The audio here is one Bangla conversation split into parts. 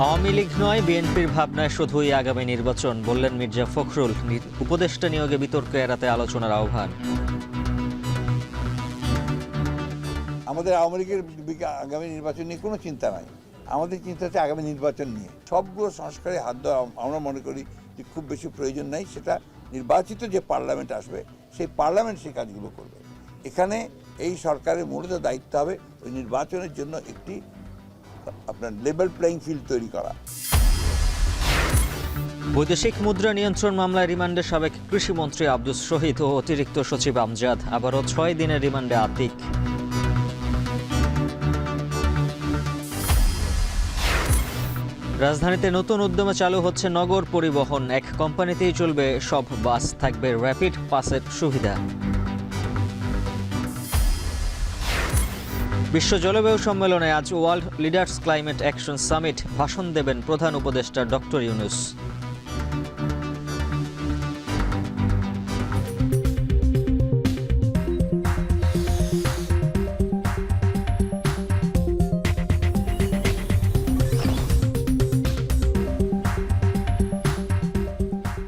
আওয়ামী লীগ নয়, বিএনপির ভাবনায় শুধুই আগামী নির্বাচন, বললেন মির্জা ফখরুল। উপদেষ্টা নিয়োগে বিতর্ক এড়াতে আলোচনার আহ্বান। আমাদের আওয়ামী লীগের আগামী নির্বাচন নিয়ে কোনো চিন্তা নাই। আমাদের চিন্তা হচ্ছে আগামী নির্বাচন নিয়ে। সবগুলো সংস্কারে হাত দেওয়া আমরা মনে করি যে খুব বেশি প্রয়োজন নাই। সেটা নির্বাচিত যে পার্লামেন্ট আসবে সেই পার্লামেন্ট সেই কাজগুলো করবে। এখানে এই সরকারের মূলত দায়িত্ব হবে ওই নির্বাচনের জন্য একটি আপনার লেভেল প্লেইং ফিল্ড তৈরি করা। বৈদেশিক মুদ্রা নিয়ন্ত্রণ মামলায় রিমান্ডে সাবেক কৃষিমন্ত্রী আব্দুস শহীদ ও অতিরিক্ত সচিব আমজাদ। আবারও 6 দিনের রিমান্ডে আতিক। রাজধানীতে নতুন উদ্যমে চালু হচ্ছে নগর পরিবহন। এক কোম্পানিতেই চলবে সব বাস, থাকবে র্যাপিড পাসের সুবিধা। বিশ্ব জলবায়ু সম্মেলনে আজ world leaders climate action summit. ভাষণ দেবেন প্রধান উপদেষ্টা ডক্টর ইউনূস।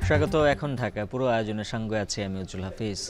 স্বাগত। এখন ঢাকা। পুরো আয়োজনের সঙ্গে আছে আমি উজ্জ্বল হাফিজ।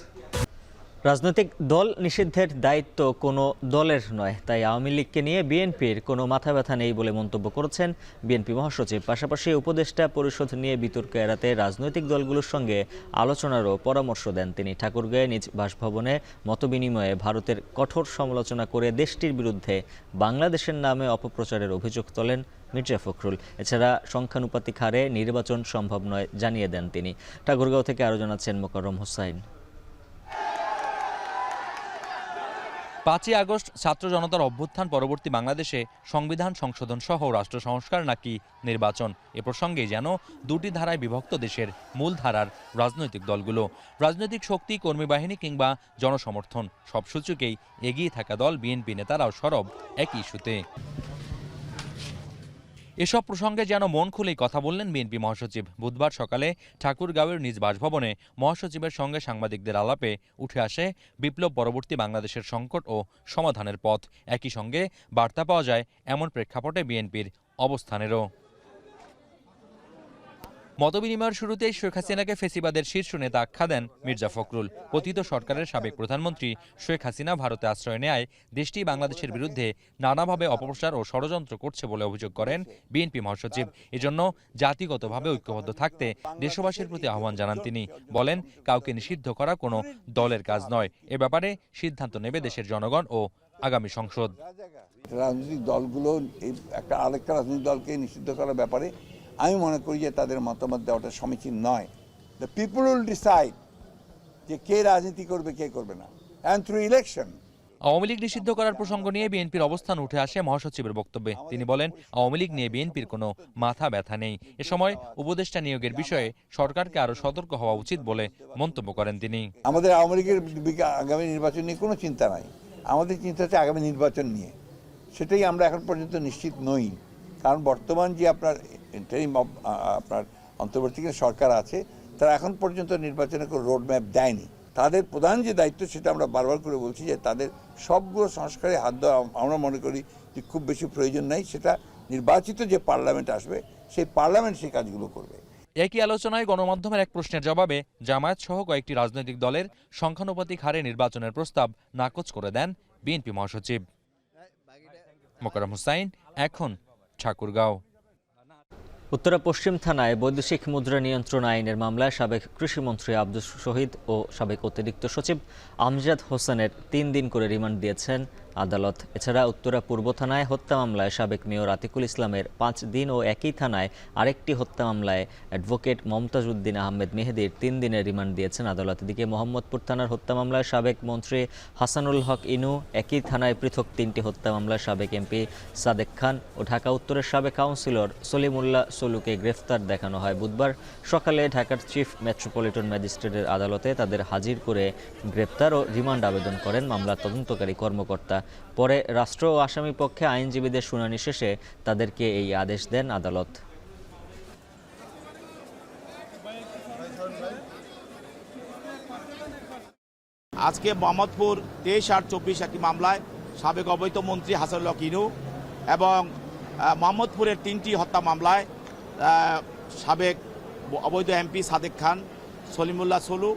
রাজনৈতিক দল নিষিদ্ধের দায়িত্ব কোনো দলের নয়, তাই আওয়ামী লীগকে নিয়ে বিএনপির কোনো মাথা ব্যথা নেই বলে মন্তব্য করেছেন বিএনপি মহাসচিব। পাশাপাশি উপদেষ্টা পরিষদ নিয়ে বিতর্ক এড়াতে রাজনৈতিক দলগুলোর সঙ্গে আলোচনারও পরামর্শ দেন তিনি। ঠাকুরগাঁয়ে নিজ বাসভবনে মতবিনিময়ে ভারতের কঠোর সমালোচনা করে দেশটির বিরুদ্ধে বাংলাদেশের নামে অপপ্রচারের অভিযোগ তোলেন মির্জা ফখরুল। এছাড়া সংখ্যানুপাতিক হারে নির্বাচন সম্ভব নয় জানিয়ে দেন তিনি। ঠাকুরগাঁও থেকে আরও জানাচ্ছেন মোকাররম হোসাইন। 5ই আগস্ট ছাত্র জনতার অভ্যুত্থান পরবর্তী বাংলাদেশে সংবিধান সংশোধন সহ রাষ্ট্র সংস্কার নাকি নির্বাচন, এ প্রসঙ্গে যেন দুটি ধারায় বিভক্ত দেশের মূল ধারার রাজনৈতিক দলগুলো। রাজনৈতিক শক্তি, কর্মী বাহিনী কিংবা জনসমর্থন সব সূচকেই এগিয়ে থাকা দল বিএনপি নেতারাও সরব একই ইস্যুতে। এসব প্রসঙ্গে যেন মন খুলেই কথা বললেন বিএনপি মহাসচিব। বুধবার সকালে ঠাকুরগাঁওয়ের নিজ বাসভবনে মহাসচিবের সঙ্গে সাংবাদিকদের আলাপে উঠে আসে বিপ্লব পরবর্তী বাংলাদেশের সংকট ও সমাধানের পথ। একই সঙ্গে বার্তা পাওয়া যায় এমন প্রেক্ষাপটে বিএনপির অবস্থানেরও। মতবিনিময়ের শুরুতেই শেখ হাসিনাকে ফেসিবাদের শীর্ষ নেতা আখ্যা দেন মির্জা ফখরুল। পতিত সরকারের সাবেক প্রধানমন্ত্রী শেখ হাসিনা ভারতে আশ্রয় নেয় দেশটি বাংলাদেশের বিরুদ্ধে নানাভাবে অপপ্রচার ও ষড়যন্ত্র করছে বলে অভিযোগ করেন বিএনপি মহাসচিব। এজন্য জাতিগতভাবে ঐক্যবদ্ধ থাকতে দেশবাসীর প্রতি আহ্বান জানান তিনি। বলেন, কাউকে নিষিদ্ধ করা কোনো দলের কাজ নয়, এ ব্যাপারে সিদ্ধান্ত নেবে দেশের জনগণ ও আগামী সংসদ। রাজনৈতিক দলগুলো একটা আরেকটা রাজনৈতিক দলকে নিষিদ্ধ করার ব্যাপারে আমি মনে করি যে তাদের মতামত দেওয়াটা সমীচীন নয়। দ্য পিপল উইল ডিসাইড যে কে রাজনীতি করবে, কে করবে না, and through election. Awami League নিষিদ্ধ করার প্রসঙ্গ নিয়ে বিএনপির অবস্থান উঠে আসে মহাসচিবের বক্তব্যে। তিনি বলেন, আওয়ামী লীগ নিয়ে বিএনপির কোনো মাথা ব্যথা নেই। এ সময় উপদেষ্টা নিয়োগের বিষয়ে সরকারকে আরো সতর্ক হওয়া উচিত বলে মন্তব্য করেন তিনি। আমাদের আওয়ামী লীগের আগামী নির্বাচন নিয়ে কোনো চিন্তা নাই। আমাদের চিন্তা হচ্ছে আগামী নির্বাচন নিয়ে। সেটাই আমরা এখন পর্যন্ত নিশ্চিত নই, কারণ বর্তমান যে আপনার অন্তর্বর্তীকালীন সরকার আছে তারা এখন পর্যন্ত নির্বাচনের কোনো রোড ম্যাপ দেয়নি। তাদের প্রধান যে দায়িত্ব সেটা আমরা বারবার করে বলছি যে তাদের সবগুলো সংস্কারে হাত দেওয়া আমরা মনে করি যে খুব বেশি প্রয়োজন নাই। সেটা নির্বাচিত যে পার্লামেন্ট আসবে সেই পার্লামেন্ট সেই কাজগুলো করবে। একই আলোচনায় গণমাধ্যমের এক প্রশ্নের জবাবে জামায়াত সহ কয়েকটি রাজনৈতিক দলের সংখ্যানুপাতিক হারে নির্বাচনের প্রস্তাব নাকচ করে দেন বিএনপি মহাসচিব। মোকাররম হোসাইন, এখন ঠাকুরগাঁও। উত্তরা পশ্চিম থানায় বৈদেশিক মুদ্রা নিয়ন্ত্রণ আইনের মামলায় সাবেক কৃষিমন্ত্রী আব্দুস শহীদ ও সাবেক অতিরিক্ত সচিব আমজাদ হোসেনের 3 দিন করে রিমান্ড দিয়েছেন আদালত। এছাড়া উত্তরা পূর্ব থানায় হত্যা মামলায় সাবেক মেয়র আতিকুল ইসলামের 5 দিন ও একই থানায় আরেকটি হত্যা মামলায় অ্যাডভোকেট মমতাজ উদ্দিন আহমেদ মেহেদির 3 দিনের রিমান্ড দিয়েছেন আদালত। এদিকে মোহাম্মদপুর থানার হত্যা মামলায় সাবেক মন্ত্রী হাসানুল হক ইনু, একই থানায় পৃথক 3টি হত্যা মামলায় সাবেক এমপি সাদেক খান ও ঢাকা উত্তরের সাবেক কাউন্সিলর সলিমুল্লাহ সলুকে গ্রেফতার দেখানো হয়। বুধবার সকালে ঢাকার চিফ মেট্রোপলিটন ম্যাজিস্ট্রেটের আদালতে তাদের হাজির করে গ্রেপ্তার ও রিমান্ড আবেদন করেন মামলার তদন্তকারী কর্মকর্তা। পরে রাষ্ট্র ও আসামি পক্ষে আইনজীবীদের শুনানি শেষে তাদেরকে এই আদেশ দেন আদালত। আজকে মোহাম্মদপুর 23-8-24 একটি মামলায় সাবেক অবৈধ মন্ত্রী হাসানুল হক ইনু এবং মোহাম্মদপুরের 3টি হত্যা মামলায় সাবেক অবৈধ এমপি সাদেক খান, সলিমুল্লাহ সলু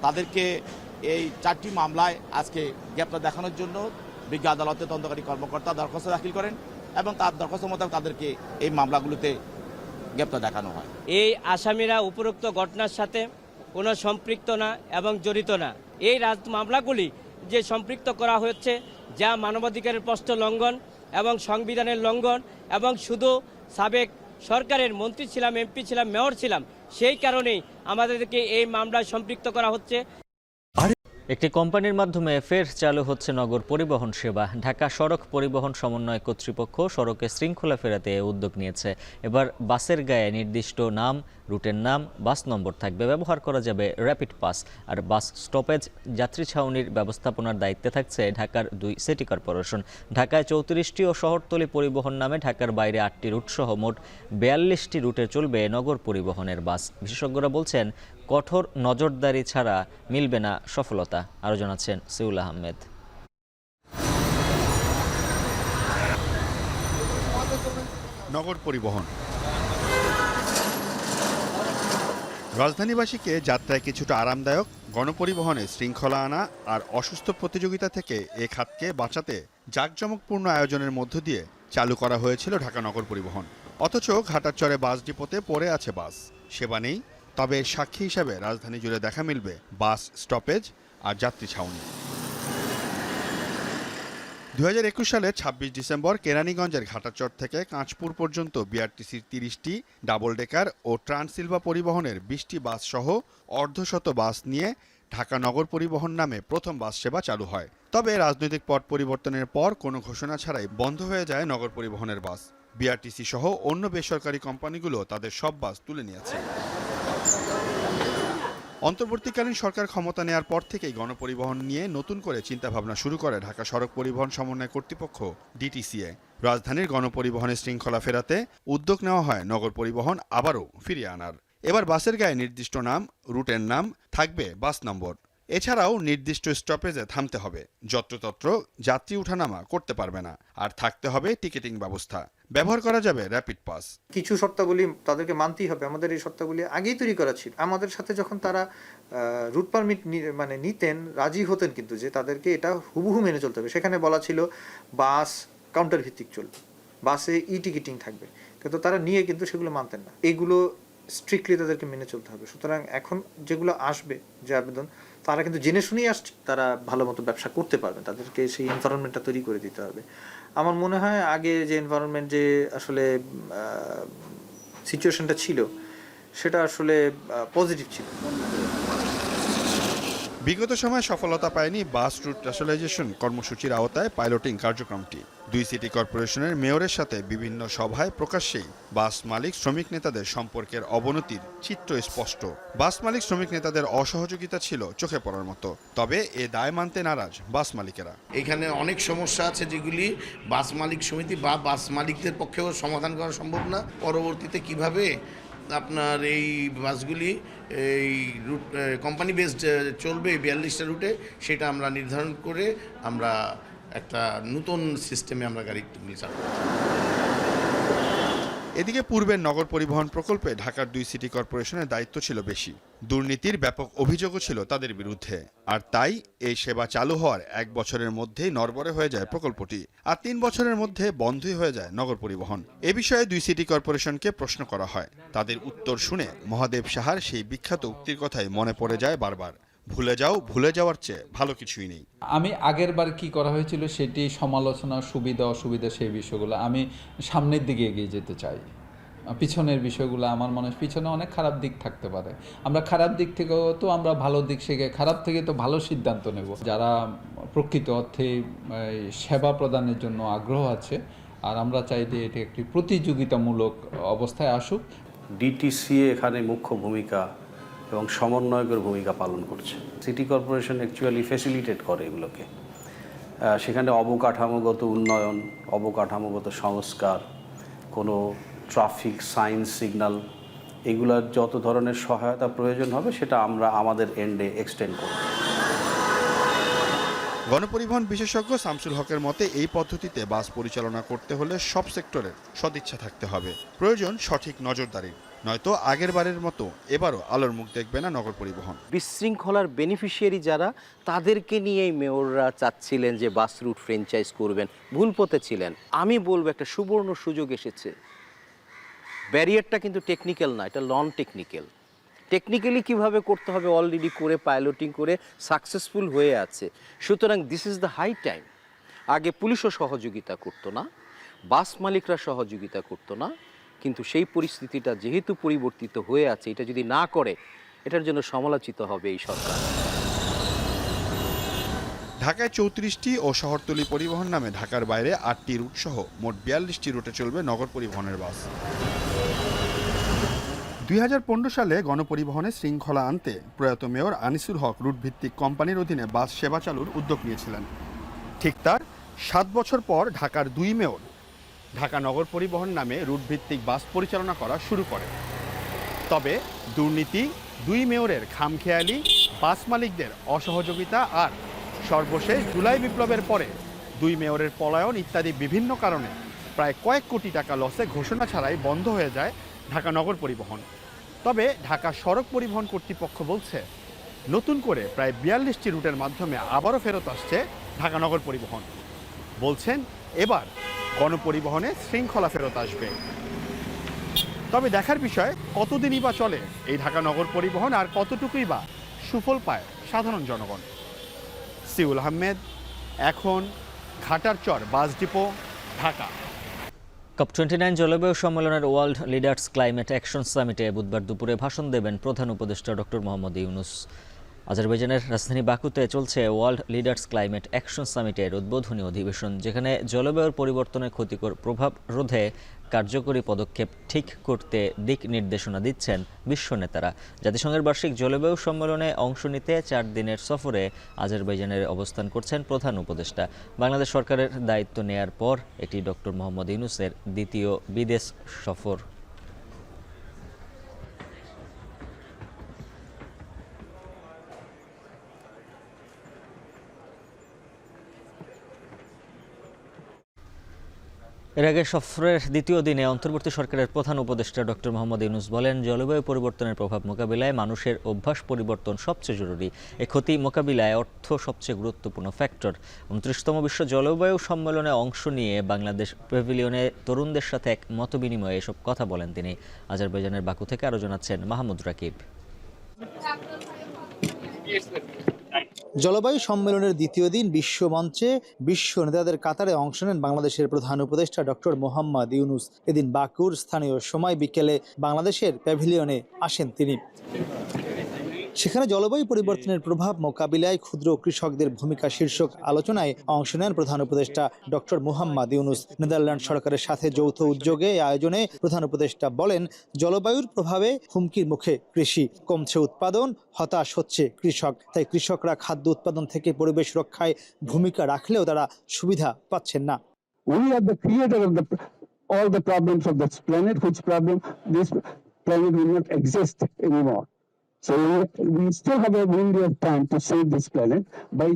তাদেরকে এই 4টি মামলায় আজকে গ্রেপ্তার দেখানোর জন্য বিজ্ঞ আদালতে তদন্তকারী কর্মকর্তা দরখাস্ত দাখিল করেন এবং তার দরখাস্ত মোতাবেক তাদেরকে এই মামলাগুলোতে গ্রেপ্তার দেখানো হয়। এই আসামিরা উপরোক্ত ঘটনার সাথে কোনো সম্পৃক্ত না এবং জড়িত না। এই মামলাগুলি যে সম্পৃক্ত করা হয়েছে যা মানবাধিকারের প্রশ্ন লঙ্ঘন এবং সংবিধানের লঙ্ঘন এবং শুধু সাবেক সরকারের মন্ত্রী ছিলাম, এমপি ছিলাম, মেয়র ছিলাম, সেই কারণেই আমাদেরকে এই মামলায় সম্পৃক্ত করা হচ্ছে। একটি কোম্পানির মাধ্যমে ফের চালু হচ্ছে নগর পরিবহন সেবা। ঢাকা সড়ক পরিবহন সমন্বয় কর্তৃপক্ষ সড়কে শৃঙ্খলা ফেরাতে উদ্যোগ নিয়েছে। এবার বাসের গায়ে নির্দিষ্ট নাম, রুটের নাম, বাস নম্বর থাকবে। ব্যবহার করা যাবে র্যাপিড পাস। আর বাস স্টপেজ, যাত্রী ছাউনির ব্যবস্থাপনার দায়িত্বে থাকছে ঢাকার 2 সিটি কর্পোরেশন। ঢাকায় 34টি ও শহরতলি পরিবহন নামে ঢাকার বাইরে 8টি রুট সহ মোট 42টি রুটে চলবে নগর পরিবহনের বাস। বিশেষজ্ঞরা বলছেন, কঠোর নজরদারি ছাড়া মিলবে না সফলতা। আরও জানাচ্ছেন সিউল আহমেদ। নগর পরিবহন রাজধানীবাসীকে যাত্রায় কিছুটা আরামদায়ক, গণপরিবহনে শৃঙ্খলা আনা আর অসুস্থ প্রতিযোগিতা থেকে এ খাতকে বাঁচাতে জাঁকজমকপূর্ণ আয়োজনের মধ্য দিয়ে চালু করা হয়েছিল ঢাকা নগর পরিবহন। অথচ ঘাটার চরে বাস ডিপোতে পড়ে আছে বাস, সেবা নেই। তবে সাক্ষী হিসাবে রাজধানী জুড়ে দেখা মিলবে বাস স্টপেজ আর যাত্রী ছাউনি। 2021 সালে 26 ডিসেম্বর কেরানীগঞ্জের ঘাটাচর থেকে কাঁচপুর পর্যন্ত বিআরটিসির 30টি, ডাবল ডেকার ও ট্রান্সসিলভা পরিবহনের 20টি বাস সহ অর্ধশত বাস নিয়ে ঢাকা নগর পরিবহন নামে প্রথম বাস সেবা চালু হয়। তবে রাজনৈতিক পট পরিবর্তনের পর কোনো ঘোষণা ছাড়াই বন্ধ হয়ে যায় নগর পরিবহনের বাস। বিআরটিসি সহ অন্য বেসরকারি কোম্পানিগুলো তাদের সব বাস তুলে নিয়েছে। অন্তর্বর্তীকালীন সরকার ক্ষমতা নেয়ার পর থেকেই গণপরিবহন নিয়ে নতুন করে চিন্তাভাবনা শুরু করে ঢাকা সড়ক পরিবহন সমন্বয় কর্তৃপক্ষ ডিটিসিএ। রাজধানীর গণপরিবহনের শৃঙ্খলা ফেরাতে উদ্যোগ নেওয়া হয় নগর পরিবহন আবারও ফিরিয়ে আনার। এবার বাসের গায়ে নির্দিষ্ট নাম, রুটের নাম, থাকবে বাস নম্বর। এছাড়াও নির্দিষ্ট স্টপেজে থামতে হবে, যত্রতত্র যাত্রী উঠানামা করতে পারবে না। আর থাকতে হবে টিকেটিং ব্যবস্থা। ব্যবহার করা যাবে র্যাপিড পাস। কিছু শর্তাবলী তাদেরকে মানতেই হবে। আমাদের এই শর্তাবলী আগেই তৈরি করা ছিল। আমাদের সাথে যখন তারা রুট পারমিট নিতেন, রাজি হতেন কিন্তু যে তাদেরকে এটা হুবহু মেনে চলতে হবে। সেখানে বলা ছিল বাস কাউন্টার ভিত্তিক চলবে, বাসে ই টিকিটিং থাকবে, কিন্তু তারা নিয়ে কিন্তু সেগুলো মানতেন না। এইগুলো স্ট্রিক্টলি তাদেরকে মেনে চলতে হবে। সুতরাং এখন যেগুলো আসবে, যে আবেদন, তারা কিন্তু জেনে শুনেই আসছে, তারা ভালো মতো ব্যবসা করতে পারবে। তাদেরকে সেই এনভায়রনমেন্টটা তৈরি করে দিতে হবে। আমার মনে হয় আগে যে এনভায়রনমেন্ট, যে আসলে সিচুয়েশনটা ছিল, সেটা আসলে পজিটিভ ছিল। বিগত সময়ে সফলতা পায়নি বাস রুট রেশনালাইজেশন কর্মসূচির আওতায় পাইলটিং কার্যক্রমটি। 2 সিটি কর্পোরেশনের মেয়রের সাথে বিভিন্ন সভায় প্রকাশ্যেই বাস মালিক শ্রমিক নেতাদের সম্পর্কের অবনতির চিত্র স্পষ্ট। বাস মালিক শ্রমিক নেতাদের অসহযোগিতা ছিল চোখে পড়ার মতো। তবে এ দায় মানতে নারাজ বাস মালিকেরা। এখানে অনেক সমস্যা আছে যেগুলি বাস মালিক সমিতি বা বাস মালিকদের পক্ষেও সমাধান করা সম্ভব না। পরবর্তীতে কিভাবে আপনার এই বাসগুলি এই রুট কোম্পানি বেসড চলবে 42টা রুটে, সেটা আমরা নির্ধারণ করে আমরা একটা নতুন সিস্টেমে আমরা গাড়িগুলি চালাবো। এদিকে পূর্বের নগর পরিবহন প্রকল্পে ঢাকার 2 সিটি কর্পোরেশনের দায়িত্ব ছিল বেশি। দুর্নীতির ব্যাপক অভিযোগও ছিল তাদের বিরুদ্ধে। আর তাই এই সেবা চালু হওয়ার 1 বছরের মধ্যেই নড়বড়ে হয়ে যায় প্রকল্পটি। আর 3 বছরের মধ্যে বন্ধই হয়ে যায় নগর পরিবহন। এ বিষয়ে 2 সিটি কর্পোরেশনকে প্রশ্ন করা হয়। তাদের উত্তর শুনে মহাদেব সাহার সেই বিখ্যাত উক্তির কথাই মনে পড়ে যায় বারবার, ভুলে যাও, ভুলে যাওয়ার চেয়ে ভালো কিছুই নেই। আমি আগের বার কি করা হয়েছিল সেটি সমালোচনা, সুবিধা অসুবিধা, সেই বিষয়গুলো আমি সামনের দিকে এগিয়ে যেতে চাই। পিছনের বিষয়গুলো আমার মনে হয় পিছনে অনেক খারাপ দিক থাকতে পারে। আমরা খারাপ দিক থেকেও তো আমরা ভালো দিক শিখে, খারাপ থেকে তো ভালো সিদ্ধান্ত নেব। যারা প্রকৃত অর্থে সেবা প্রদানের জন্য আগ্রহ আছে, আর আমরা চাই যে এটি একটি প্রতিযোগিতামূলক অবস্থায় আসুক। ডিটিসিএ এখানে মুখ্য ভূমিকা এবং সমন্বয়কের ভূমিকা পালন করছে। সিটি কর্পোরেশন অ্যাকচুয়ালি ফ্যাসিলিটেট করে এগুলোকে। সেখানে অবকাঠামোগত উন্নয়ন, অবকাঠামোগত সংস্কার, কোনো ট্রাফিক সাইন সিগন্যাল, এগুলার যত ধরনের সহায়তা প্রয়োজন হবে সেটা আমরা আমাদের এন্ডে এক্সটেন্ড করব। গণপরিবহন বিশেষজ্ঞ শামসুল হকের মতে এই পদ্ধতিতে বাস পরিচালনা করতে হলে সব সেক্টরের সদিচ্ছা থাকতে হবে, প্রয়োজন সঠিক নজরদারি, নয়তো আগের বারের মতো এবারও আলোর মুখ দেখবে না নগর পরিবহন। বিশৃঙ্খলার বেনিফিশিয়ারি যারা, তাদেরকে নিয়েই মেয়ররা চাচ্ছিলেন যে বাস রুট ফ্র্যাঞ্চাইজ করবেন, ভুল পথে ছিলেন। আমি বলবো একটা সুবর্ণ সুযোগ এসেছে। ব্যারিয়ারটা কিন্তু টেকনিক্যাল না, এটা নন টেকনিক্যাল। টেকনিক্যালি কিভাবে করতে হবে অলরেডি করে পাইলটিং করে সাকসেসফুল হয়ে আছে। সুতরাং this is the high time. আগে পুলিশও সহযোগিতা করতো না, বাস মালিকরা সহযোগিতা করতো না, কিন্তু সেই পরিস্থিতিটা যেহেতু পরিবর্তিত হয়ে আছে, এটা যদি না করে এটার জন্য সমালোচিত হবে এই সরকার। ঢাকায় 34টি ও শহরতলি পরিবহন নামে ঢাকার বাইরে 8টি রুট সহ মোট 42টি রুটে চলবে নগর পরিবহনের বাস। 2015 সালে গণপরিবহনে শৃঙ্খলা আনতে প্রয়াত মেয়র আনিসুল হক রুটভিত্তিক কোম্পানির অধীনে বাস সেবা চালুর উদ্যোগ নিয়েছিলেন। ঠিক তার 7 বছর পর ঢাকার 2 মেয়র ঢাকা নগর পরিবহন নামে রুটভিত্তিক বাস পরিচালনা করা শুরু করে। তবে দুর্নীতি, 2 মেয়রের খামখেয়ালি, বাস মালিকদের অসহযোগিতা আর সর্বশেষ জুলাই বিপ্লবের পরে 2 মেয়রের পলায়ন ইত্যাদি বিভিন্ন কারণে প্রায় কয়েক কোটি টাকা লসে ঘোষণা ছাড়াই বন্ধ হয়ে যায় ঢাকা নগর পরিবহন। তবে ঢাকা সড়ক পরিবহন কর্তৃপক্ষ বলছে নতুন করে প্রায় 42টি রুটের মাধ্যমে আবারও ফেরত আসছে ঢাকা নগর পরিবহন। বলছেন এবার গণপরিবহনে শৃঙ্খলা ফেরত আসবে। তবে দেখার বিষয় কতদিনই বা চলে এই ঢাকা নগর পরিবহন আর কতটুকুই বা সুফল পায় সাধারণ জনগণ। সিউল আহমেদ, এখন, ঘাটার চর বাস ডিপো, ঢাকা। COP29 জলবায়ু সম্মেলনের ওয়ার্ল্ড লিডার্স ক্লাইমেট অ্যাকশন সামিটে বুধবার দুপুরে ভাষণ দেবেন প্রধান উপদেষ্টা ডক্টর মোহাম্মদ ইউনূস। আজারবাইজানের রাজধানী বাকুতে চলছে ওয়ার্ল্ড লিডার্স ক্লাইমেট অ্যাকশন সামিটের উদ্বোধনী অধিবেশন, যেখানে জলবায়ুর পরিবর্তনের ক্ষতিকর প্রভাব রোধে কার্যকরী পদক্ষেপ ঠিক করতে দিক নির্দেশনা দিচ্ছেন বিশ্ব নেতারা। জাতিসংঘের বার্ষিক জলবায়ু সম্মেলনে অংশ নিতে 4 দিনের সফরে আজারবাইজানের অবস্থান করছেন প্রধান উপদেষ্টা। বাংলাদেশ সরকারের দায়িত্ব নেয়ার পর এটি ডক্টর মোহাম্মদ ইউনূসের দ্বিতীয় বিদেশ সফর। এর আগে সফরের দ্বিতীয় দিনে অন্তর্বর্তী সরকারের প্রধান উপদেষ্টা ডক্টর মোহাম্মদ ইউনূস বলেন, জলবায়ু পরিবর্তনের প্রভাব মোকাবিলায় মানুষের অভ্যাস পরিবর্তন সবচেয়ে জরুরি। এ ক্ষতি মোকাবিলায় অর্থ সবচেয়ে গুরুত্বপূর্ণ ফ্যাক্টর। 29তম বিশ্ব জলবায়ু সম্মেলনে অংশ নিয়ে বাংলাদেশ প্যাভিলিয়নে তরুণদের সাথে এক মতবিনিময়ে এসব কথা বলেন তিনি। আজারবাইজানের বাকু থেকে আরও জানাচ্ছেন মাহমুদ রাকিব। জলবায়ু সম্মেলনের দ্বিতীয় দিন বিশ্ব মঞ্চে বিশ্ব নেতাদের কাতারে অংশ নেন বাংলাদেশের প্রধান উপদেষ্টা ডক্টর মোহাম্মদ ইউনূস। এদিন বাকুর স্থানীয় সময় বিকেলে বাংলাদেশের প্যাভিলিয়নে আসেন তিনি। সেখানে জলবায়ু পরিবর্তনের প্রভাব মোকাবিলায় ক্ষুদ্র কৃষকদের ভূমিকা শীর্ষক আলোচনায় অংশ নেন প্রধান উপদেষ্টা ডক্টর মোহাম্মদ ইউনূস। নেদারল্যান্ড সরকারের সাথে যৌথ উদ্যোগে এই আয়োজনে প্রধান উপদেষ্টা বলেন, জলবায়ুর প্রভাবে হুমকির মুখে কৃষি, কমছে উৎপাদন, হতাশ হচ্ছে কৃষক। তাই কৃষকরা খাদ্য উৎপাদন থেকে পরিবেশ রক্ষায় ভূমিকা রাখলেও তারা সুবিধা পাচ্ছেন না। We are the creator of all the problems of this planet, which problem this planet will not exist anymore. So we still have a window of time to save this planet by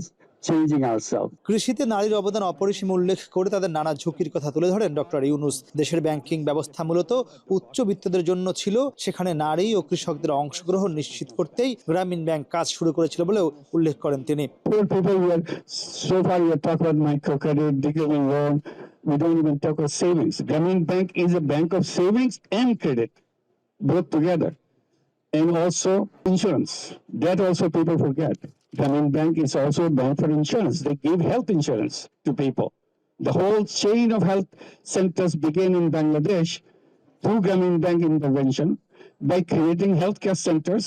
changing ourselves. কৃষিতে নারীর অবদান অপরিসীম উল্লেখ করে তাদের নানা ঝুঁকির কথা তুলে ধরেন ডক্টর ইউনূস। দেশের ব্যাংকিং ব্যবস্থা মূলত উচ্চবিত্তদের জন্য ছিল, সেখানে নারী ও কৃষকদের অংশগ্রহণ নিশ্চিত করতেই গ্রামীণ ব্যাংক কাজ শুরু করেছিল বলেও উল্লেখ করেন তিনি। So far we have talked about microcredit, digital loan. We don't even talk about savings. Grameen Bank is a bank of savings and credit, both together. And also insurance. That also people forget. Grameen Bank is also a bank for insurance. They give health insurance to people. The whole chain of health centers began in Bangladesh through Grameen Bank intervention by creating healthcare centers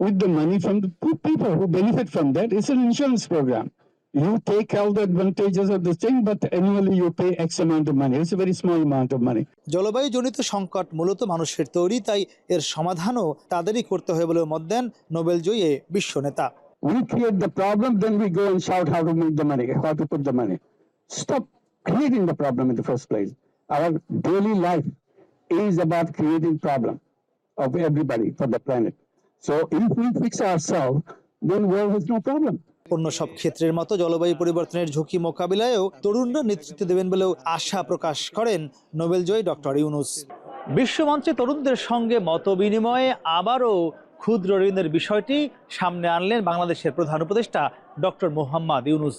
with the money from the people who benefit from that. It's an insurance program. You take all the advantages of this thing, but annually you pay X amount of money. It's a very small amount of money. জলবায়ু জনিত সংকট মূলত মানুষের তৈরি, তাই এর সমাধানও তাদেরই করতে হবে বলে মত দেন নোবেলজয়ী বিশ্ব নেতা। We create the problem, then we go and shout how to make the money, how to put the money. Stop creating the problem in the first place. Our daily life is about creating problem of everybody for the planet. So if we fix ourselves, then world has no problem. অন্য সব ক্ষেত্রের মতো জলবায়ু পরিবর্তনের ঝুঁকি মোকাবিলায়ও তরুণরা নেতৃত্ব দেবেন বলেও আশা প্রকাশ করেন নোবেলজয়ী ডক্টর ইউনূস। বিশ্বমঞ্চে তরুণদের সঙ্গে মতবিনিময়ে আবারও ক্ষুদ্র ঋণের বিষয়টি সামনে আনলেন বাংলাদেশের প্রধান উপদেষ্টা ডক্টর মোহাম্মদ ইউনূস।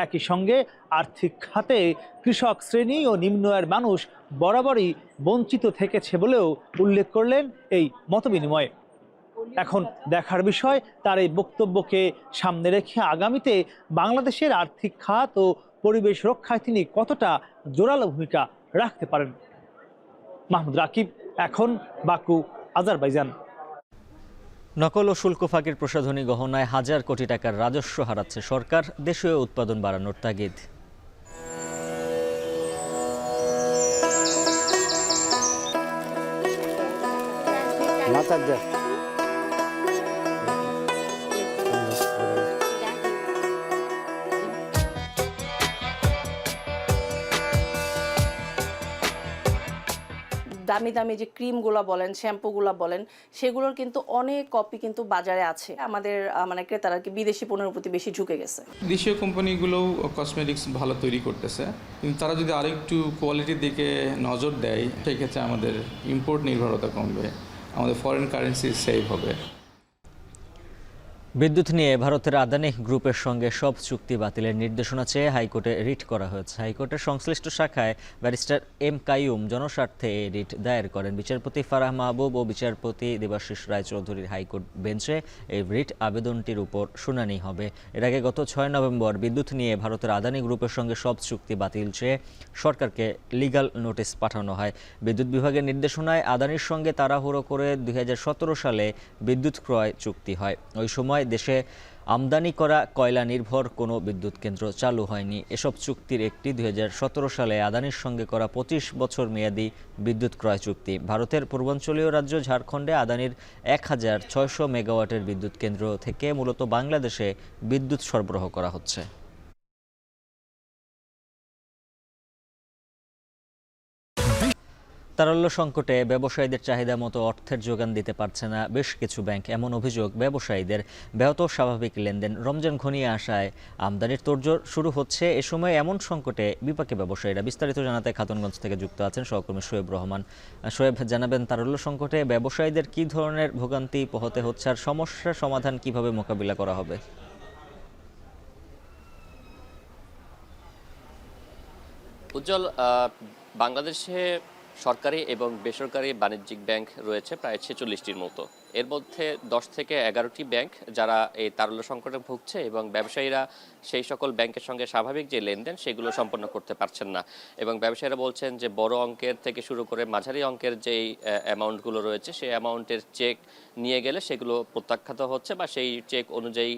একই সঙ্গে আর্থিক খাতে কৃষক শ্রেণী ও নিম্ন আয়ের মানুষ বরাবরই বঞ্চিত থেকেছে বলেও উল্লেখ করলেন এই মতবিনিময়ে। এখন দেখার বিষয় তার এই বক্তব্যকে সামনে রেখে আগামীতে বাংলাদেশের আর্থিক খাত ও পরিবেশ রক্ষায় তিনি কতটা জোরালো ভূমিকা রাখতে পারেন। মাহমুদ রাকিব, এখন বাকু, আজারবাইজান। নকল ও শুল্ক ফাঁকির প্রসাধনী গহনায় হাজার কোটি টাকার রাজস্ব হারাচ্ছে সরকার, দেশীয় উৎপাদন বাড়ানোর তাগিদ। দামি দামি যে ক্রিমগুলো বলেন, শ্যাম্পুগুলো বলেন, সেগুলোর কিন্তু অনেক কপি কিন্তু বাজারে আছে। আমাদের মানে ক্রেতারা কি বিদেশি পণ্যের প্রতি বেশি ঝুঁকে গেছে। দেশীয় কোম্পানিগুলোও কসমেটিক্স ভালো তৈরি করতেছে, কিন্তু তারা যদি আরেকটু কোয়ালিটির দিকে নজর দেয়, সেক্ষেত্রে আমাদের ইম্পোর্ট নির্ভরতা কমবে, আমাদের ফরেন কারেন্সি সেভ হবে। বিদ্যুৎ নিয়ে ভারতের আদানি গ্রুপের সঙ্গে সব চুক্তি বাতিলের নির্দেশনা চেয়ে হাইকোর্টে রিট করা হয়েছে। হাইকোর্টের সংশ্লিষ্ট শাখায় ব্যারিস্টার এম কাইয়ুম জনস্বার্থে এই রিট দায়ের করেন। বিচারপতি ফারাহ মাহবুব ও বিচারপতি দেবাশিস রায়চৌধুরীর হাইকোর্ট বেঞ্চে এই রিট আবেদনটির উপর শুনানি হবে। এর আগে গত 6 নভেম্বর বিদ্যুৎ নিয়ে ভারতের আদানি গ্রুপের সঙ্গে সব চুক্তি বাতিল চেয়ে সরকারকে লিগ্যাল নোটিশ পাঠানো হয়। বিদ্যুৎ বিভাগের নির্দেশনায় আদানির সঙ্গে তাড়াহুড়ো করে 2017 সালে বিদ্যুৎ ক্রয় চুক্তি হয়। ওই সময় দেশে আমদানি করা কয়লা নির্ভর কোনো বিদ্যুৎ কেন্দ্র চালু হয়নি। এসব চুক্তির একটি 2017 সালে আদানির সঙ্গে করা 25 বছর মেয়াদী বিদ্যুৎ ক্রয় চুক্তি। ভারতের পূর্বাঞ্চলীয় রাজ্য ঝাড়খণ্ডে আদানির 1600 মেগাওয়াটের বিদ্যুৎ কেন্দ্র থেকে মূলত বাংলাদেশে বিদ্যুৎ সরবরাহ করা হচ্ছে। তারল্য সংকটে ব্যবসায়ীদের চাহিদা মতো অর্থের যোগান দিতে পারছে না বেশ কিছু ব্যাংক। এমন অভিযোগ ব্যবসায়ীদের। ব্যাহত স্বাভাবিক লেনদেন, রমজান ঘনিয়ে আসায় আমদানির তোড়জোড় শুরু হচ্ছে। এ সময় এমন সংকটে বিপাকে ব্যবসায়ীরা। বিস্তারিত জানাতে খাতুনগঞ্জ থেকে যুক্ত আছেন সহকর্মী শোয়েব রহমান। শোয়েব, জানাবেন তারল্য সংকটে ব্যবসায়ীদের কী ধরনের ভোগান্তি পোহাতে হচ্ছে আর সমস্যার সমাধান কিভাবে মোকাবিলা করা হবে? উজ্জ্বল, বাংলাদেশে সরকারি এবং বেসরকারি বাণিজ্যিক ব্যাংক রয়েছে প্রায় 46টির মতো। এর মধ্যে 10 থেকে 11টি ব্যাংক যারা এই তারল্য সংকটে ভুগছে এবং ব্যবসায়ীরা সেই সকল ব্যাংকের সঙ্গে স্বাভাবিক যে লেনদেন সেগুলো সম্পন্ন করতে পারছেন না। এবং ব্যবসায়ীরা বলছেন যে বড় অঙ্কের থেকে শুরু করে মাঝারি অঙ্কের যেই অ্যামাউন্টগুলো রয়েছে সেই অ্যামাউন্টের চেক নিয়ে গেলে সেগুলো প্রত্যাখ্যাত হচ্ছে বা সেই চেক অনুযায়ী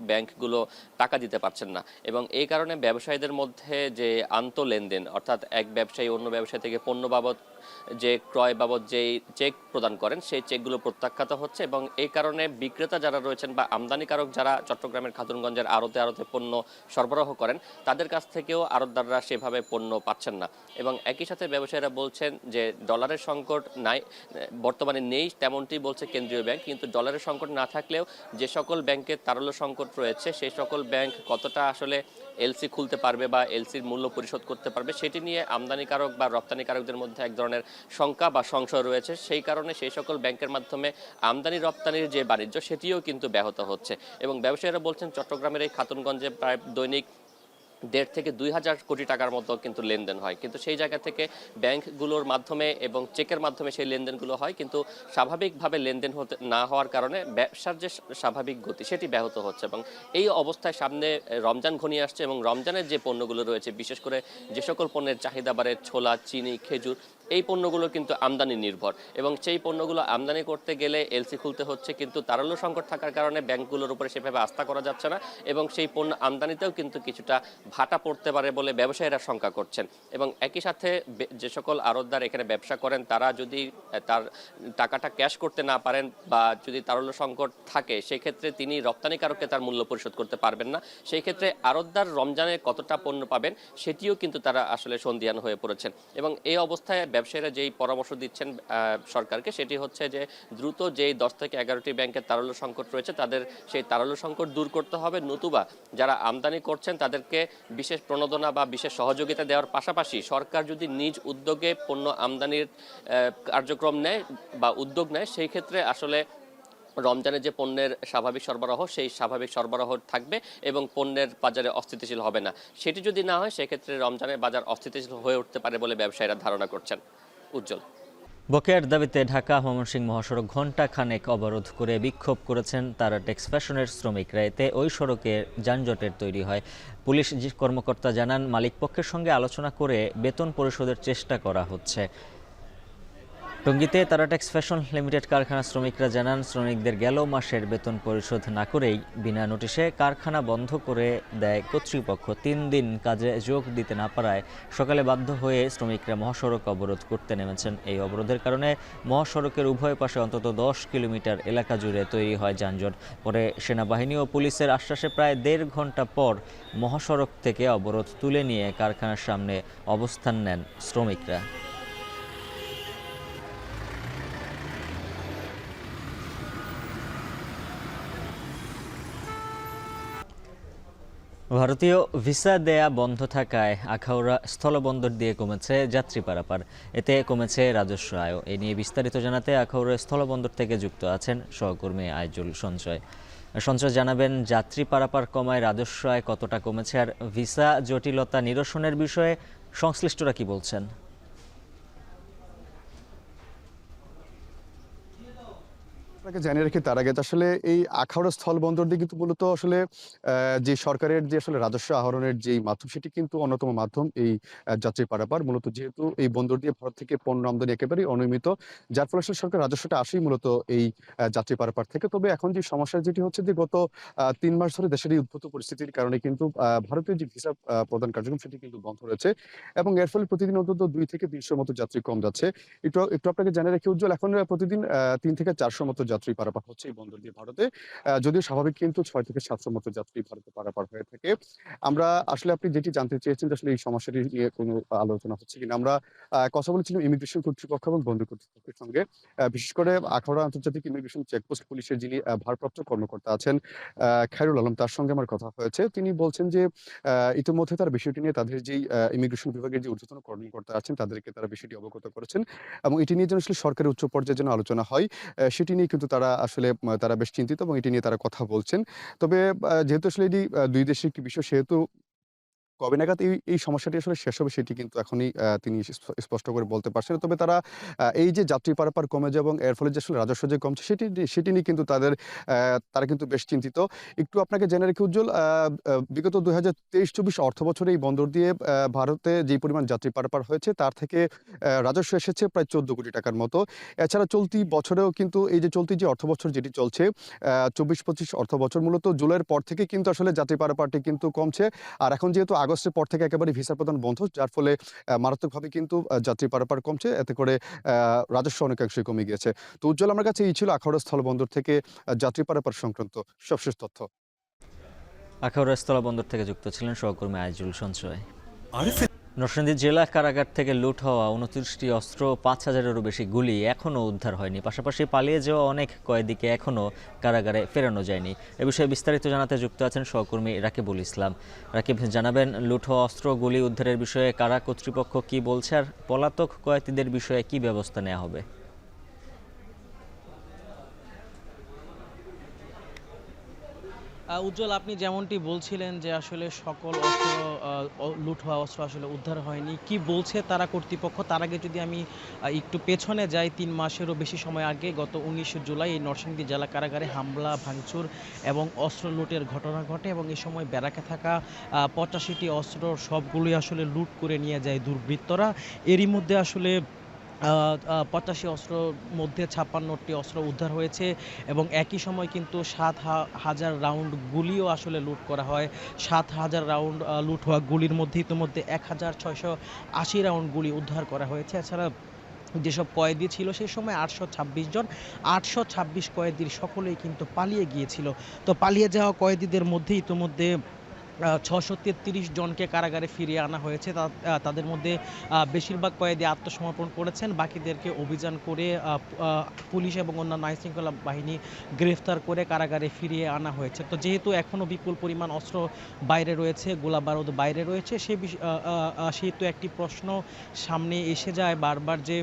ব্যাংকগুলো টাকা দিতে পারছেন না। এবং এই কারণে ব্যবসায়ীদের মধ্যে যে আন্ত লেনদেন, অর্থাৎ এক ব্যবসায়ী অন্য ব্যবসায়ী থেকে পণ্য বাবদ যে ক্রয় বাবদ যেই চেক প্রদান করেন সেই চেকগুলো প্রত্যাখ্যাত হচ্ছে। এবং এই কারণে বিক্রেতা যারা রয়েছেন বা আমদানিকারক যারা চট্টগ্রামের খাতুনগঞ্জের আড়তে পণ্য সরবরাহ করেন তাদের কাছ থেকেও আড়তদাররা সেভাবে পণ্য পাচ্ছেন না। এবং একই সাথে ব্যবসায়ীরা বলছেন যে ডলারের সংকট নাই, বর্তমানে নেই তেমনটি বলছে কেন্দ্রীয় ব্যাংক, কিন্তু ডলারের সংকট না থাকলেও যে সকল ব্যাংকের তারল্য সংকট রয়েছে সেই সকল ব্যাংক কতটা আসলে এলসি খুলতে পারবে বা এলসির মূল্য পরিশোধ করতে পারবে সেটি নিয়ে আমদানিকারক বা রপ্তানিকারকদের মধ্যে এক ধরনের শঙ্কা বা সংশয় রয়েছে। সেই কারণে সেই সকল ব্যাংকের মাধ্যমে আমদানি রপ্তানির যে বাণিজ্য সেটিও কিন্তু ব্যাহত হচ্ছে। এবং ব্যবসায়ীরা বলছেন চট্টগ্রামের এই খাতুনগঞ্জে প্রায় দৈনিক 1.5 থেকে 2,000 কোটি টাকার মতো কিন্তু লেনদেন হয়, কিন্তু সেই জায়গা থেকে ব্যাংকগুলোর মাধ্যমে এবং চেকের মাধ্যমে সেই লেনদেনগুলো হয়, কিন্তু স্বাভাবিকভাবে লেনদেন হতে না হওয়ার কারণে ব্যবসার যে স্বাভাবিক গতি সেটি ব্যাহত হচ্ছে। এবং এই অবস্থায় সামনে রমজান ঘনিয়ে আসছে এবং রমজানের যে পণ্যগুলো রয়েছে, বিশেষ করে যে সকল পণ্যের চাহিদা বাড়ে, ছোলা, চিনি, খেজুর, এই পণ্যগুলো কিন্তু আমদানি নির্ভর এবং সেই পণ্যগুলো আমদানি করতে গেলে এলসি খুলতে হচ্ছে, কিন্তু তারল্য সংকট থাকার কারণে ব্যাংকগুলোর উপরে সেভাবে আস্থা করা যাচ্ছে না এবং সেই পণ্য আমদানিতেও কিন্তু কিছুটা ভাটা পড়তে পারে বলে ব্যবসায়ীরা শঙ্কা করছেন। এবং একই সাথে যে সকল আড়তদার এখানে ব্যবসা করেন তারা যদি তার টাকাটা ক্যাশ করতে না পারেন বা যদি তারল্য সংকট থাকে সেক্ষেত্রে তিনি রপ্তানিকারককে তার মূল্য পরিশোধ করতে পারবেন না। সেই ক্ষেত্রে আড়তদার রমজানে কতটা পণ্য পাবেন সেটিও কিন্তু তারা আসলে সন্দিহান হয়ে পড়েছেন। এবং এই অবস্থায় ব্যবসায়ীরা যেই পরামর্শ দিচ্ছেন সরকারকে, সেটি হচ্ছে যে দ্রুত যেই 10 থেকে 11টি ব্যাংকের তারল্য সংকট রয়েছে তাদের সেই তারল্য সংকট দূর করতে হবে, নতুবা যারা আমদানি করছেন তাদেরকে বিশেষ প্রণোদনা বা বিশেষ সহযোগিতা দেওয়ার পাশাপাশি সরকার যদি নিজ উদ্যোগে পণ্য আমদানির কার্যক্রম নেয় বা উদ্যোগ নেয়, সেই ক্ষেত্রে আসলে রমজানে যে পণ্যের স্বাভাবিক সরবরাহ, সেই স্বাভাবিক সরবরাহ থাকবে এবং পণ্যের বাজারে অস্থিতিশীল হবে না। সেটি যদি না হয়, সেক্ষেত্রে রমজানের বাজার অস্থিতিশীল হয়ে উঠতে পারে বলে ব্যবসায়ীরা ধারণা করছেন। উজ্জ্বল। বকেয়ার দাবিতে ঢাকা ময়মনসিংহ মহাসড়ক ঘণ্টা খানেক অবরোধ করে বিক্ষোভ করেছেন তারাটেক্স ফ্যাশনের শ্রমিকরা। এতে ওই সড়কে যানজটের তৈরি হয়। পুলিশ কর্মকর্তা জানান, মালিকপক্ষের সঙ্গে আলোচনা করে বেতন পরিশোধের চেষ্টা করা হচ্ছে। টঙ্গীতে তারাটেক্স ফ্যাশন লিমিটেড কারখানা শ্রমিকরা জানান, শ্রমিকদের গেল মাসের বেতন পরিশোধ না করেই বিনা নোটিশে কারখানা বন্ধ করে দেয় কর্তৃপক্ষ। 3 দিন কাজে যোগ দিতে না পারায় সকালে বাধ্য হয়ে শ্রমিকরা মহাসড়ক অবরোধ করতে নেমেছেন। এই অবরোধের কারণে মহাসড়কের উভয় পাশে অন্তত 10 কিলোমিটার এলাকা জুড়ে তৈরি হয় যানজট। পরে সেনাবাহিনী ও পুলিশের আশ্বাসে প্রায় 1.5 ঘন্টা পর মহাসড়ক থেকে অবরোধ তুলে নিয়ে কারখানার সামনে অবস্থান নেন শ্রমিকরা। ভারতীয় ভিসা দেয়া বন্ধ থাকায় আখাউড়া স্থলবন্দর দিয়ে কমেছে যাত্রী পারাপার। এতে কমেছে রাজস্ব আয়। এ নিয়ে বিস্তারিত জানাতে আখাউড়া স্থলবন্দর থেকে যুক্ত আছেন সহকর্মী আইজুল সঞ্চয়। সঞ্চয়, জানাবেন যাত্রী পারাপার কমায় রাজস্ব আয় কতটা কমেছে, আর ভিসা জটিলতা নিরসনের বিষয়ে সংশ্লিষ্টরা কি বলছেন? আপনাকে জানিয়ে রাখি তার আগে আসলে এই আখাউড়া স্থলবন্দর দিয়ে কিন্তু মূলত আসলে যে সরকারের যে আসলে রাজস্ব আহরণের যেই মাধ্যম, সেটি কিন্তু অন্যতম মাধ্যম এই যাত্রী পারাপার। মূলত যেহেতু এই বন্দর দিয়ে ভারত থেকে পণ্য আমদানি একেবারেই অনিয়মিত, যার ফলে আসলে সরকার রাজস্বটা আসেই মূলত এই যাত্রী পারাপার থেকে। তবে এখন যে সমস্যা যেটি হচ্ছে যে গত 3 মাস ধরে দেশের এই উদ্ভূত পরিস্থিতির কারণে কিন্তু ভারতের যে ভিসা প্রদান কার্যক্রম সেটি কিন্তু বন্ধ রয়েছে এবং এর ফলে প্রতিদিন অন্তত 2 থেকে 300 মতো যাত্রী কম যাচ্ছে। একটু আপনাকে জানিয়ে রাখি উজ্জ্বল, এখন প্রতিদিন 3 থেকে 400 মতো যাত্রী পারাপার হচ্ছে এই বন্দর দিয়ে ভারতে। যদিও স্বাভাবিক কিন্তু 6 থেকে 700 মতো যাত্রী ভারতে পারাপার হয়ে থাকে। আমরা আসলে আপনি যেটি জানতে চেয়েছেন যে আসলে এই সমস্যাটি নিয়ে কোনো আলোচনা হচ্ছে কিনা, আমরা কথা বলেছিলাম ইমিগ্রেশন কর্তৃপক্ষ এবং বন্দর কর্তৃপক্ষের সঙ্গে। বিশেষ করে আখাউড়া আন্তর্জাতিক ইমিগ্রেশন চেকপোস্ট পুলিশের যিনি ভারপ্রাপ্ত কর্মকর্তা আছেন খায়রুল আলম, তার সঙ্গে আমার কথা হয়েছে। তিনি বলছেন যে ইতিমধ্যে তার বিষয়টি নিয়ে তাদের যেই ইমিগ্রেশন বিভাগের যে ঊর্ধ্বতন কর্মকর্তা আছেন তাদেরকে তারা বিষয়টি অবগত করেছেন এবং এটি নিয়ে যেন আসলে সরকারের উচ্চ পর্যায়ে যেন আলোচনা হয়, সেটি নিয়ে কিন্তু তারা বেশ চিন্তিত এবং এটি নিয়ে তারা কথা বলছেন। তবে যেহেতু আসলে এটি 2 দেশের একটি বিষয়, সেহেতু কবে নাগাদ এই সমস্যাটি আসলে শেষ হবে সেটি কিন্তু এখনই তিনি স্পষ্ট করে বলতে পারছেন না। তবে তারা এই যে যাত্রী পারাপার কমে যায় এবং এর ফলে যে আসলে রাজস্ব যে কমছে সেটি নিয়ে কিন্তু তারা কিন্তু বেশ চিন্তিত। একটু আপনাকে জেনে রেখে উজ্জ্বল, বিগত 2023-24 অর্থ বছরে এই বন্দর দিয়ে ভারতে যে পরিমাণ যাত্রী পারাপার হয়েছে তার থেকে রাজস্ব এসেছে প্রায় 14 কোটি টাকার মতো। এছাড়া চলতি বছরেও কিন্তু এই যে চলতি যে অর্থ বছর যেটি চলছে 24-25 অর্থ বছর, মূলত জুলাইয়ের পর থেকে কিন্তু আসলে যাত্রী পারাপারটি কিন্তু কমছে। আর এখন যেহেতু আগস্টের পর থেকে একেবারে ভিসা প্রদান বন্ধ, যার ফলে মারাত্মকভাবে কিন্তু যাত্রী পারাপার কমছে, এতে করে রাজস্ব অনেকাংশই কমে গিয়েছে। তো উজ্জ্বল, আমার কাছে এই ছিল আখাউড়া স্থলবন্দর থেকে যাত্রী পারাপার সংক্রান্ত সবশেষ তথ্য। আখাউড়া স্থলবন্দর থেকে যুক্ত ছিলেন সহকর্মী আইজুল সঞ্চয়। নরসিংদী জেলা কারাগার থেকে লুট হওয়া 29টি অস্ত্র, 5000-এরও বেশি গুলি এখনও উদ্ধার হয়নি। পাশাপাশি পালিয়ে যাওয়া অনেক কয়েদিকে এখনও কারাগারে ফেরানো যায়নি। এ বিষয়ে বিস্তারিত জানাতে যুক্ত আছেন সহকর্মী রাকিবুল ইসলাম। রাকিব, জানাবেন লুট হওয়া অস্ত্র গুলি উদ্ধারের বিষয়ে কারা কর্তৃপক্ষ কি বলছে, আর পলাতক কয়েদিদের বিষয়ে কি ব্যবস্থা নেওয়া হবে? উজ্জ্বল, আপনি যেমনটি বলছিলেন যে আসলে সকল অস্ত্র লুট হওয়া অস্ত্র আসলে উদ্ধার হয়নি, কি বলছে তারা কর্তৃপক্ষ তার আগে যদি আমি একটু পেছনে যাই, 3 মাসেরও বেশি সময় আগে গত 19 জুলাই এই নরসিংদী জেলা কারাগারে হামলা, ভাঙচুর এবং অস্ত্র লুটের ঘটনা ঘটে এবং এই সময় ব্যারাকে থাকা 85টি অস্ত্র সবগুলোই আসলে লুট করে নিয়ে যায় দুর্বৃত্তরা। এরই মধ্যে আসলে 85 অস্ত্রর মধ্যে 56টি অস্ত্র উদ্ধার হয়েছে এবং একই সময় কিন্তু 7000 রাউন্ড গুলিও আসলে লুট করা হয়। 7000 রাউন্ড লুট হওয়া গুলির মধ্যে ইতিমধ্যে 1680 রাউন্ড গুলি উদ্ধার করা হয়েছে। এছাড়া যেসব কয়েদি ছিল সেই সময় 826 জন, 826 কয়েদির সকলেই কিন্তু পালিয়ে গিয়েছিল। তো পালিয়ে যাওয়া কয়েদিদের মধ্যে ইতিমধ্যে 633 জনকে কারাগারে ফিরিয়ে আনা হয়েছে। তাদের মধ্যে বেশিরভাগ কয়েদি আত্মসমর্পণ করেছেন, বাকিদেরকে অভিযান করে পুলিশ এবং অন্যান্য আইনশৃঙ্খলা বাহিনী গ্রেফতার করে কারাগারে ফিরিয়ে আনা হয়েছে। তো যেহেতু এখনও বিপুল পরিমাণ অস্ত্র বাইরে রয়েছে, গোলাবারুদ বাইরে রয়েছে, সেহেতু একটি প্রশ্ন সামনে এসে যায় বারবার যে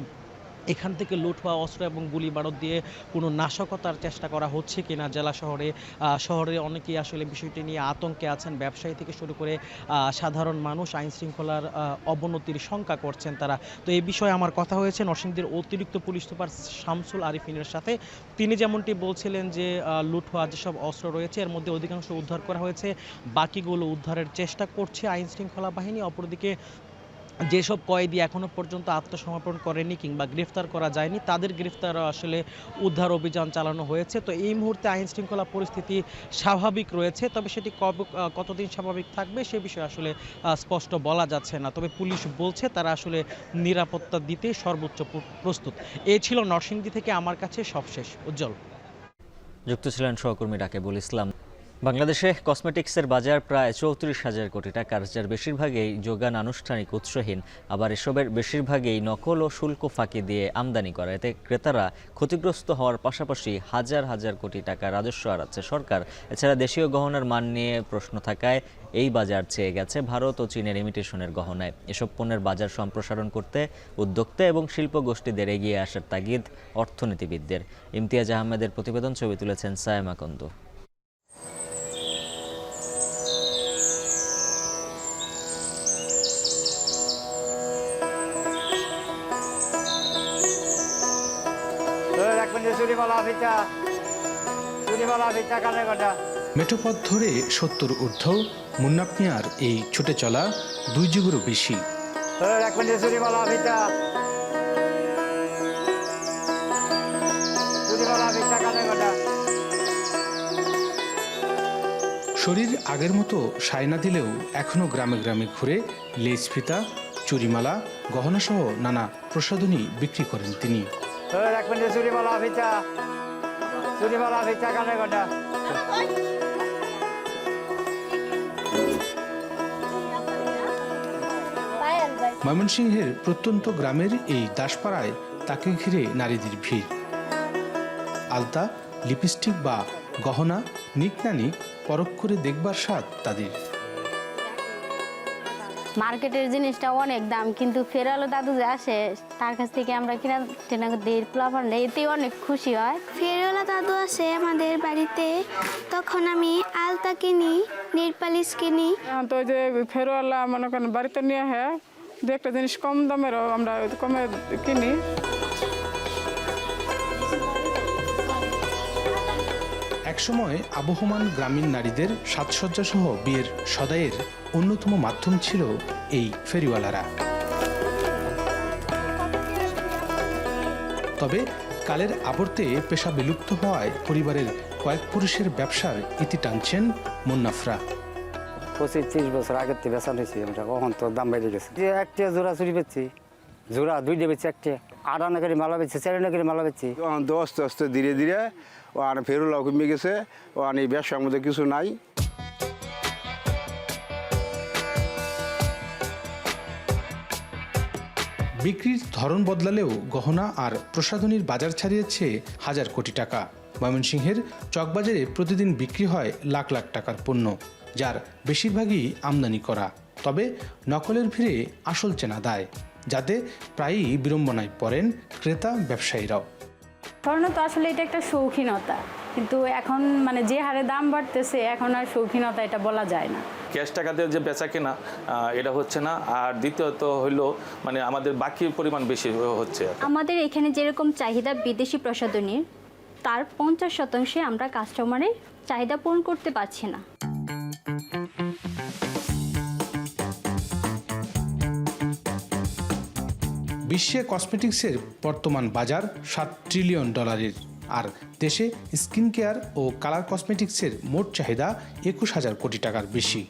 এখান থেকে লুট হওয়া অস্ত্র এবং গুলি বারুদ দিয়ে কোনো নাশকতার চেষ্টা করা হচ্ছে কিনা। জেলা শহরে অনেকেই আসলে বিষয়টি নিয়ে আতঙ্কে আছেন, ব্যবসায়ী থেকে শুরু করে সাধারণ মানুষ আইন শৃঙ্খলার অবনতির শঙ্কা করছেন তারা। তো এই বিষয়ে আমার কথা হয়েছে নরসিংদীর অতিরিক্ত পুলিশ সুপার শামসুল আরিফিনের সাথে। তিনি যেমনটি বলছিলেন যে লুট হওয়া যেসব অস্ত্র রয়েছে এর মধ্যে অধিকাংশ উদ্ধার করা হয়েছে, বাকিগুলো উদ্ধারের চেষ্টা করছে আইন শৃঙ্খলা বাহিনী। অপরদিকে যেসব কয়েদি এখনো পর্যন্ত আত্মসমর্পণ করেনি কিংবা গ্রেফতার করা যায়নি, তাদের গ্রেফতার আসলে উদ্ধার অভিযান চালানো হয়েছে। তো এই মুহূর্তে আইন শৃঙ্খলা পরিস্থিতি স্বাভাবিক রয়েছে, তবে সেটি কতদিন স্বাভাবিক থাকবে সে বিষয়ে আসলে স্পষ্ট বলা যাচ্ছে না। তবে পুলিশ বলছে তারা আসলে নিরাপত্তা দিতে সর্বোচ্চ প্রস্তুত। এই ছিল নরসিংদী থেকে আমার কাছে সবশেষ। উজ্জ্বল। যুক্ত ছিলেন সহকর্মী রাকিবুল ইসলাম। বাংলাদেশে কসমেটিক্সের বাজার প্রায় 34,000 কোটি টাকার, যার বেশিরভাগই যোগান আনুষ্ঠানিক উৎসহীন। আবার এসবের বেশিরভাগই নকল ও শুল্ক ফাঁকি দিয়ে আমদানি করা। এতে ক্রেতারা ক্ষতিগ্রস্ত হওয়ার পাশাপাশি হাজার হাজার কোটি টাকা রাজস্ব হারাচ্ছে সরকার। এছাড়া দেশীয় গহনার মান নিয়ে প্রশ্ন থাকায় এই বাজার চেয়ে গেছে ভারত ও চীনের ইমিটেশনের গহনায়। এসব পণ্যের বাজার সম্প্রসারণ করতে উদ্যোক্তা এবং শিল্প গোষ্ঠীদের এগিয়ে আসার তাগিদ অর্থনীতিবিদদের। ইমতিয়াজ আহমেদের প্রতিবেদন, ছবি তুলেছেন সায়েমা কন্দু। মেঠোপথ ধরে 70 ঊর্ধ্ব মুন্নাফ মিয়ার এই ছুটে চলা 2 যুগেরও বেশি। শরীর আগের মতো সায়না দিলেও এখনো গ্রামে গ্রামে ঘুরে লেজ ফিতা, চুরিমালা, গহনাসহ নানা প্রসাধনী বিক্রি করেন তিনি। ময়মনসিংহের প্রত্যন্ত গ্রামের এই দাসপাড়ায় তাকে ঘিরে নারীদের ভিড়। আলতা, লিপস্টিক বা গহনা নিকনানিক পরখ করে দেখবার স্বাদ তাদের। মার্কেটের জিনিসটা অনেক দাম, কিন্তু ফেরালো দাদু যে আসে তার কাছ থেকে আমরা কিনা টেনা দেড় প্লাবার নেই, এতেই অনেক খুশি হয়। ফেরওয়ালা দাদু আসে আমাদের বাড়িতে, তখন আমি আলতা কিনি, নেল পালিশ কিনি। তো যে ফেরওয়ালা মনে করেন বাড়িতে নিয়ে হ্যাঁ দু একটা জিনিস কম দামেরও আমরা কমে কিনি। একসময় আবহমান গ্রামীণ নারীদের সাজসজ্জা সহ বিয়ের সদাইয়ের অন্যতম মাধ্যম ছিল এই ফেরিওয়ালারা। তবে কালের আবর্তে পেশা বিলুপ্ত হওয়ায় পরিবারের কয়েক পুরুষের ব্যবসার ইতি টানছেন মুন্নাফরা। 25-30 বছর আগের থেকে বেচা নিয়েছি আমরা, কখন তো দাম বেড়ে গেছে। একটা জোড়া চুরি বেচছি, জোড়া 2টা বেচছি, একটা 8 আনা করে মালা বেচছি, 4 আনা করে মালা বেচছি। আস্তে আস্তে ধীরে ধীরে ও আর ফেরুলাও কমে গেছে, ও আর এই ব্যবসার মধ্যে কিছু নাই। বিক্রির ধরন বদলালেও গহনা আর প্রসাধনীর বাজার ছাড়িয়েছে হাজার কোটি টাকা। ময়মনসিংহের চকবাজারে প্রতিদিন বিক্রি হয় লাখ লাখ টাকার পণ্য, যার বেশিরভাগই আমদানি করা। তবে নকলের ভিড়ে আসল চেনা দায়, যাতে প্রায়ই বিড়ম্বনায় পড়েন ক্রেতা ব্যবসায়ীরাও। সাধারণত আসলে এটা একটা শৌখিনতা, কিন্তু এখন মানে যে হারে দাম বাড়তেছে এখন আর শৌখিনতা এটা বলা যায় না। ক্যাশ টাকাতে যে বেচা কেনা এটা হচ্ছে না, আর দ্বিতীয়ত হইলো মানে আমাদের বাকি পরিমাণ বেশি হচ্ছে। আমাদের এখানে যেরকম চাহিদা বিদেশি প্রসাধনীর, তার 50% আমরা কাস্টমারের চাহিদা পূরণ করতে পারছি না। বিশ্বে কসমেটিক্সের বর্তমান বাজার $7 ট্রিলিয়ন, আর দেশে স্কিন কেয়ার ও কালার কসমেটিক্সের মোট চাহিদা 21,000 কোটি টাকার বেশি।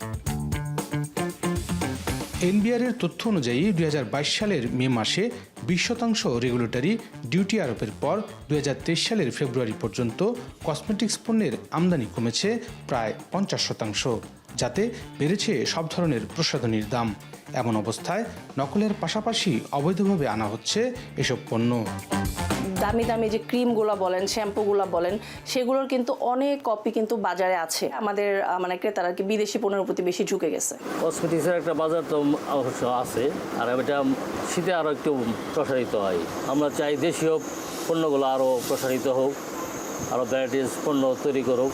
এনবিআরের তথ্য অনুযায়ী 2022 সালের মে মাসে 20% রেগুলেটরি ডিউটি আরোপের পর 2023 সালের ফেব্রুয়ারি পর্যন্ত কসমেটিক্স পণ্যের আমদানি কমেছে প্রায় 50%। যাতে বেড়েছে সব ধরনের প্রসাধনীর দাম। এমন অবস্থায় নকলের পাশাপাশি অবৈধভাবে আনা হচ্ছে এসব পণ্য। দামি দামি যে ক্রিমগুলো বলেন, শ্যাম্পুগুলো বলেন, সেগুলোর কিন্তু অনেক কপি কিন্তু বাজারে আছে। আমাদের মানে ক্রেতারা কি বিদেশি পণ্যের প্রতি বেশি ঝুঁকে গেছে। কসমেটিক্সের একটা বাজার তো অবশ্য আছে, আর এটা শীতে আরও একটু প্রসারিত হয়। আমরা চাই দেশীয় পণ্যগুলো আরও প্রসারিত হোক, আরও ভ্যারাইটিস পণ্য তৈরি করুক।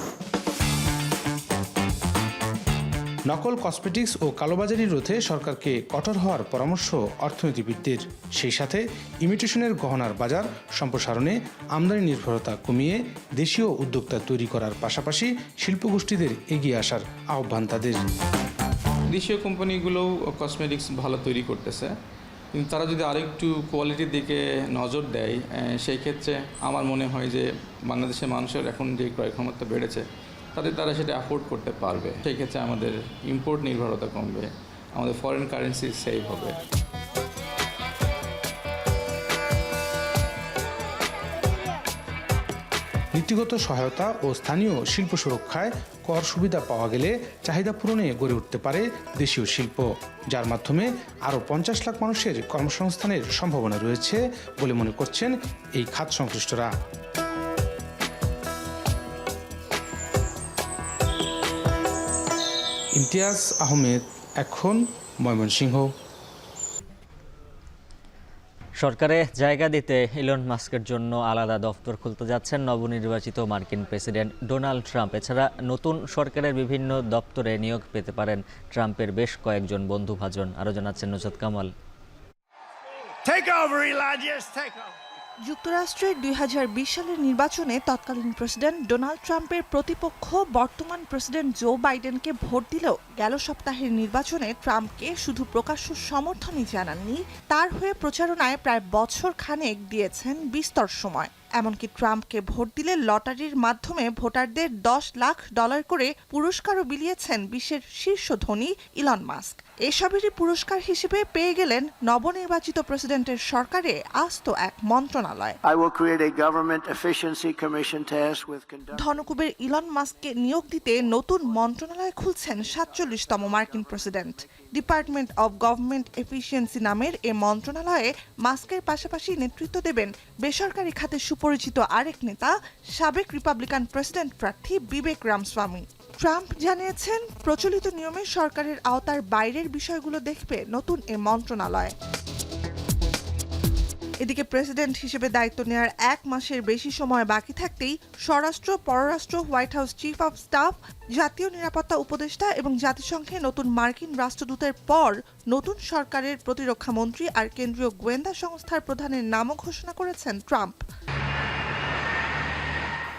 নকল কসমেটিক্স ও কালোবাজারি রোধে সরকারকে কঠোর হওয়ার পরামর্শ অর্থনীতিবিদদের। সেই সাথে ইমিটেশনের গহনার বাজার সম্প্রসারণে আমদানি নির্ভরতা কমিয়ে দেশীয় উদ্যোক্তা তৈরি করার পাশাপাশি শিল্পগোষ্ঠীদের এগিয়ে আসার আহ্বান তাদের। দেশীয় কোম্পানিগুলোও কসমেটিক্স ভালো তৈরি করতেছে, কিন্তু তারা যদি আরেকটু কোয়ালিটির দিকে নজর দেয়, সেই ক্ষেত্রে আমার মনে হয় যে বাংলাদেশের মানুষের এখন যে ক্রয় ক্ষমতা বেড়েছে, তারা সেটা অ্যাফোর্ড করতে পারবে। সেই ক্ষেত্রে আমাদের ইম্পোর্ট নির্ভরতা কমবে, আমাদের ফরেন কারেন্সি সেভ হবে। নীতিগত সহায়তা ও স্থানীয় শিল্প সুরক্ষায় কর সুবিধা পাওয়া গেলে চাহিদা পূরণে গড়ে উঠতে পারে দেশীয় শিল্প, যার মাধ্যমে আরও 50 লাখ মানুষের কর্মসংস্থানের সম্ভাবনা রয়েছে বলে মনে করছেন এই খাত সংশ্লিষ্টরা। ইমতিয়াজ আহমেদ, এখন, ময়মনসিংহ। সরকারে জায়গা দিতে ইলন মাস্কের জন্য আলাদা দফতর খুলতে যাচ্ছেন নবনির্বাচিত মার্কিন প্রেসিডেন্ট ডোনাল্ড ট্রাম্প। এছাড়া নতুন সরকারের বিভিন্ন দপ্তরে নিয়োগ পেতে পারেন ট্রাম্পের বেশ কয়েকজন বন্ধুভাজন। আরও জানাচ্ছেন নুসরাত কামাল। যুক্তরাষ্ট্রের 2020 সালের নির্বাচনে তৎকালীন প্রেসিডেন্ট ডোনাল্ড ট্রাম্পের প্রতিপক্ষ বর্তমান প্রেসিডেন্ট জো বাইডেনকে ভোট দিলেও গেল সপ্তাহের নির্বাচনে ট্রাম্পকে শুধু প্রকাশ্য সমর্থনই জানাননি, তার হয়ে প্রচারণায় প্রায় বছর খানেক দিয়েছেন বিস্তর সময়। এমনকি ট্রাম্পকে ভোট দিলে লটারির মাধ্যমে ভোটারদের $10 লাখ করে পুরস্কারও বিলিয়েছেন বিশ্বের শীর্ষ ধনী ইলন মাস্ক। এসবেরই পুরস্কার হিসেবে পেয়ে গেলেন নবনির্বাচিত প্রেসিডেন্টের সরকারে আস্ত এক মন্ত্রণালয়। ধনকুবের ইলন মাস্ককে নিয়োগ দিতে নতুন মন্ত্রণালয় খুলছেন 47তম মার্কিন president. Department of government efficiency নামের এ মন্ত্রণালয়ে মাস্কের পাশাপাশি নেতৃত্ব দেবেন বেসরকারি খাতে সুপরিচিত আরেক নেতা, সাবেক রিপাবলিকান প্রেসিডেন্ট প্রার্থী বিবেক রামস্বামী। ট্রাম্প জানিয়েছেন প্রচলিত নিয়মে সরকারের আওতার বাইরের বিষয়গুলো দেখবে নতুন এ মন্ত্রণালয়। এদিকে প্রেসিডেন্ট হিসেবে দায়িত্ব নেওয়ার 1 মাসের বেশি সময় বাকি থাকতেই স্বরাষ্ট্র, পররাষ্ট্র, white house chief of staff, জাতীয় নিরাপত্তা উপদেষ্টা এবং জাতিসংঘে নতুন মার্কিন রাষ্ট্রদূতের পর নতুন সরকারের প্রতিরক্ষা মন্ত্রী আর কেন্দ্রীয় গোয়েন্দা সংস্থার প্রধানের নামও ঘোষণা করেছেন ট্রাম্প।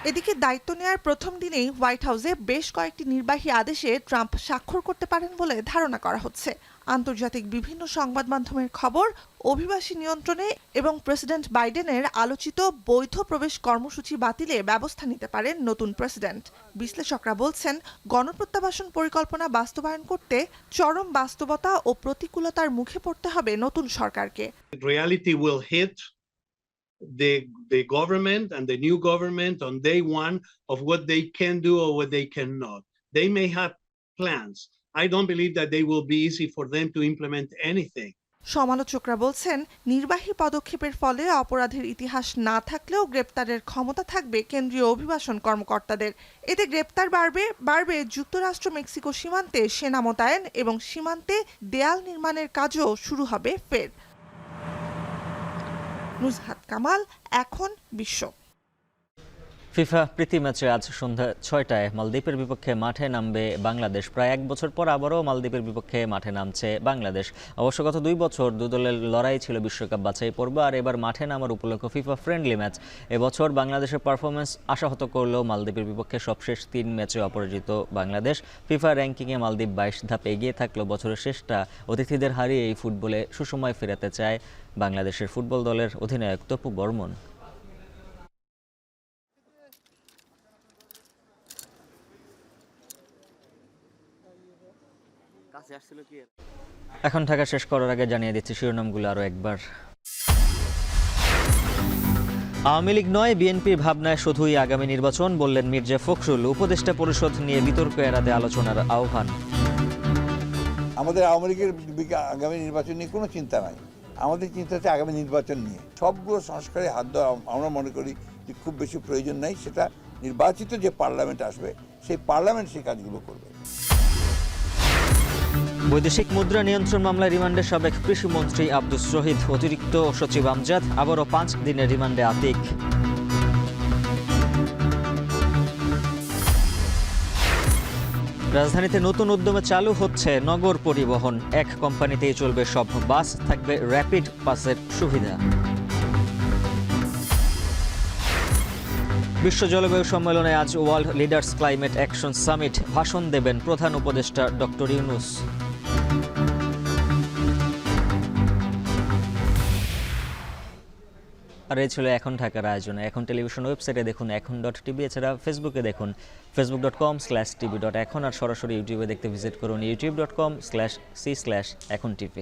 এদিকে দায়িত্ব নেওয়ার প্রথম দিনেই হোয়াইট হাউসে বেশ কয়েকটি নির্বাহী আদেশে ট্রাম্প স্বাক্ষর করতে পারেন বলে ধারণা করা হচ্ছে। আন্তর্জাতিক বিভিন্ন সংবাদ মাধ্যমের খবর, অভিবাসী নিয়ন্ত্রণে এবং প্রেসিডেন্ট বাইডেনের আলোচিত বৈধ প্রবেশ কর্মসূচি বাতিলে ব্যবস্থা নিতে পারেন নতুন প্রেসিডেন্ট। বিশ্লেষকরা বলছেন, গণপ্রত্যাবাসন পরিকল্পনা বাস্তবায়ন করতে চরম বাস্তবতা ও প্রতিকূলতার মুখে পড়তে হবে নতুন সরকারকে। Reality will hit the government and the new government on day one of what they can do or what they cannot. They may have plans. I don't believe that they will be easy for them to implement anything. সমালোচকরা বলছেন, নির্বাহী পদক্ষেপের ফলে অপরাধের ইতিহাস না থাকলেও গ্রেপ্তারের ক্ষমতা থাকবে কেন্দ্রীয় অভিবাসন কর্মকর্তাদের। এতে গ্রেপ্তার বাড়বে যুক্তরাষ্ট্র মেক্সিকো সীমান্তে সেনা মোতায়েন এবং সীমান্তে দেয়াল নির্মাণের কাজও শুরু হবে ফের। নুসরাত কামাল, এখন, বিশ্ব। ফিফা প্রীতি ম্যাচে আজ সন্ধ্যা 6টায় মালদ্বীপের বিপক্ষে মাঠে নামবে বাংলাদেশ। প্রায় 1 বছর পর আবারও মালদ্বীপের বিপক্ষে মাঠে নামছে বাংলাদেশ। অবশ্য গত 2 বছর দু দলের লড়াই ছিল বিশ্বকাপ বাছাই পর্ব, আর এবার মাঠে নামার উপলক্ষ ফিফা ফ্রেন্ডলি ম্যাচ। এবছর বাংলাদেশের পারফরমেন্স আশাহত করলেও মালদ্বীপের বিপক্ষে সবশেষ 3 ম্যাচে অপরাজিত বাংলাদেশ। ফিফা র্যাঙ্কিংয়ে মালদ্বীপ 22 ধাপ এগিয়ে থাকলেও বছরের শেষটা অতিথিদের হারিয়ে এই ফুটবলে সুসময় ফেরাতে চায় বাংলাদেশের ফুটবল দলের অধিনায়ক তপু বর্মন। এখন ঢাকা শেষ করার আগে জানিয়ে দিচ্ছি শিরোনামগুলো আরও একবার। আওয়ামী লীগ নয়, বিএনপির ভাবনায় শুধুই আগামী নির্বাচন বললেন মির্জা ফখরুল। উপদেষ্টা পরিষদ নিয়ে বিতর্ক এড়াতে আলোচনার আহ্বান। আমাদের আওয়ামী লীগের আগামী নির্বাচন নিয়ে কোনো চিন্তা নাই, আমাদের চিন্তা হচ্ছে আগামী নির্বাচন নিয়ে। সবগুলো সংস্কারে হাত দেওয়া আমরা মনে করি যে খুব বেশি প্রয়োজন নাই, সেটা নির্বাচিত যে পার্লামেন্ট আসবে সেই পার্লামেন্ট সেই কাজগুলো করবে। বৈদেশিক মুদ্রা নিয়ন্ত্রণ মামলায় রিমান্ডে সাবেক কৃষিমন্ত্রী আব্দুস শহীদ, অতিরিক্ত সচিব আমজাদ, আবারও 5 দিনের রিমান্ডে আতিক। রাজধানীতে নতুন উদ্যমে চালু হচ্ছে নগর পরিবহন। এক কোম্পানিতেই চলবে সব বাস, থাকবে র্যাপিড পাসের সুবিধা। বিশ্ব জলবায়ু সম্মেলনে আজ world leaders climate action summit. ভাষণ দেবেন প্রধান উপদেষ্টা ডক্টর ইউনূস। আর এই ছিল এখন ঢাকার আয়োজনে। এখন টেলিভিশন ওয়েবসাইটে দেখুন এখন.tv, এছাড়া ফেসবুকে দেখুন facebook.com/tv.এখন, আর সরাসরি ইউটিউবে দেখতে ভিজিট করুন youtube.com/c/echontv।